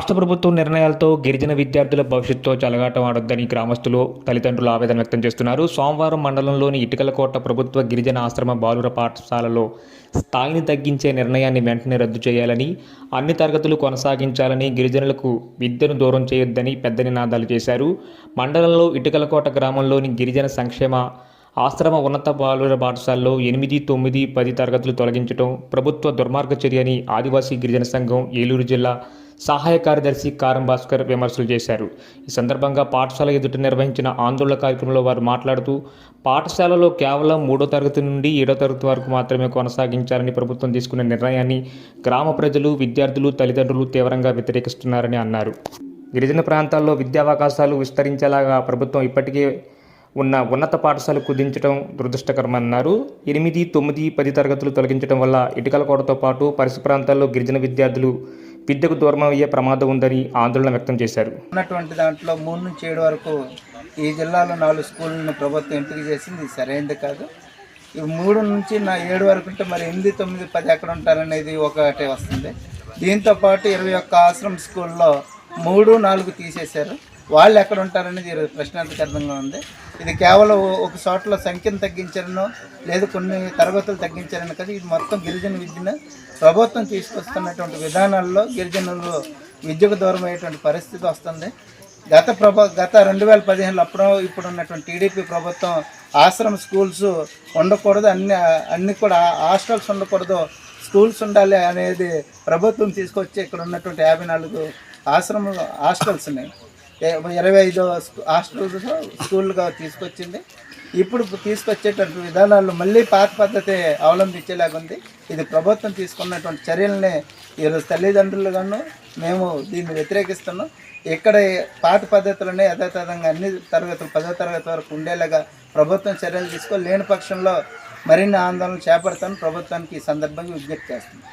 రాష్ట్ర ప్రభుత్వం నిర్ణయాలతో గిరిజన విద్యార్థుల భవిష్యత్తుతో చెలగాటం ఆడొద్దని గ్రామస్తులు తల్లిదండ్రులు ఆవేదన వ్యక్తం చేస్తున్నారు. సోమవారం మండలంలోని ఇటికలకోట ప్రభుత్వ గిరిజన ఆశ్రమ బాలుర పాఠశాలలో స్థాయిని తగ్గించే నిర్ణయాన్ని వెంటనే రద్దు చేయాలని, అన్ని తరగతులు కొనసాగించాలని, గిరిజనులకు విద్యను దూరం చేయొద్దని పెద్ద నినాదాలు చేశారు. మండలంలో ఇటికలకోట గ్రామంలోని గిరిజన సంక్షేమ ఆశ్రమ ఉన్నత బాలుర పాఠశాలలో 8, 9, 10 తరగతులు తొలగించడం ప్రభుత్వ దుర్మార్గ చర్య అని ఆదివాసీ గిరిజన సంఘం ఏలూరు జిల్లా సహాయ కార్యదర్శి కారం భాస్కర్ విమర్శలు చేశారు. ఈ సందర్భంగా పాఠశాల ఎదుట నిర్వహించిన ఆందోళన కార్యక్రమంలో వారు మాట్లాడుతూ, పాఠశాలలో కేవలం 3వ తరగతి నుండి 7వ తరగతి వరకు మాత్రమే కొనసాగించాలని ప్రభుత్వం తీసుకున్న నిర్ణయాన్ని గ్రామ ప్రజలు, విద్యార్థులు, తల్లిదండ్రులు తీవ్రంగా వ్యతిరేకిస్తున్నారని అన్నారు. గిరిజన ప్రాంతాల్లో విద్యావకాశాలు విస్తరించేలాగా ప్రభుత్వం ఇప్పటికే ఉన్న ఉన్నత పాఠశాల కుదించడం దురదృష్టకరమన్నారు. 8, 9, 10 తరగతులు తొలగించడం వల్ల ఇటికలకోటతో పాటు పరిసర ప్రాంతాల్లో గిరిజన విద్యార్థులు విద్యకు దూరం అయ్యే ప్రమాదం ఉందని ఆందోళన వ్యక్తం చేశారు. ఉన్నటువంటి దాంట్లో 3 నుంచి 7 వరకు ఈ జిల్లాలో 4 స్కూళ్ళని ప్రభుత్వం ఎంపిక చేసింది. ఇది సరైనది కాదు. ఈ 3 నుంచి 7 వరకు ఉంటే మరి 8, 9, 10 ఎక్కడ ఉంటారనేది ఒకటే వస్తుంది. దీంతోపాటు 21 ఆశ్రమ స్కూల్లో 3, 4 తీసేశారు. వాళ్ళు ఎక్కడ ఉంటారనేది ప్రశ్నార్థకంగా ఉంది. ఇది కేవలం ఒక చోట్ల సంఖ్యను తగ్గించారనో లేదు కొన్ని తరగతులు తగ్గించారని కదా, ఇది మొత్తం గిరిజన విద్యను ప్రభుత్వం తీసుకొస్తున్నటువంటి విధానాల్లో గిరిజనులు విద్యకు దూరం అయ్యేటువంటి పరిస్థితి వస్తుంది. గత 2015లో ఇప్పుడు ఉన్నటువంటి టీడీపీ ప్రభుత్వం ఆశ్రమ స్కూల్స్ ఉండకూడదు, అన్ని కూడా హాస్టల్స్ ఉండకూడదు, స్కూల్స్ ఉండాలి అనేది ప్రభుత్వం తీసుకొచ్చి ఇక్కడ ఉన్నటువంటి 54 ఆశ్రమ హాస్టల్స్ని 25 హాస్టల్స్ స్కూల్గా తీసుకొచ్చింది. ఇప్పుడు తీసుకొచ్చేటువంటి విధానాలు మళ్ళీ పాత పద్ధతి అవలంబించేలాగుంది. ఇది ప్రభుత్వం తీసుకున్నటువంటి చర్యలనే ఈరోజు తల్లిదండ్రులుగాను మేము దీన్ని వ్యతిరేకిస్తున్నాం. ఇక్కడ పాత పద్ధతులనే యథాతథంగా అన్ని తరగతులు 10వ తరగతి వరకు ఉండేలాగా ప్రభుత్వం చర్యలు లేని పక్షంలో మరిన్ని ఆందోళనలు చేపడతాను ప్రభుత్వానికి ఈ సందర్భంగా విజ్ఞప్తి చేస్తుంది.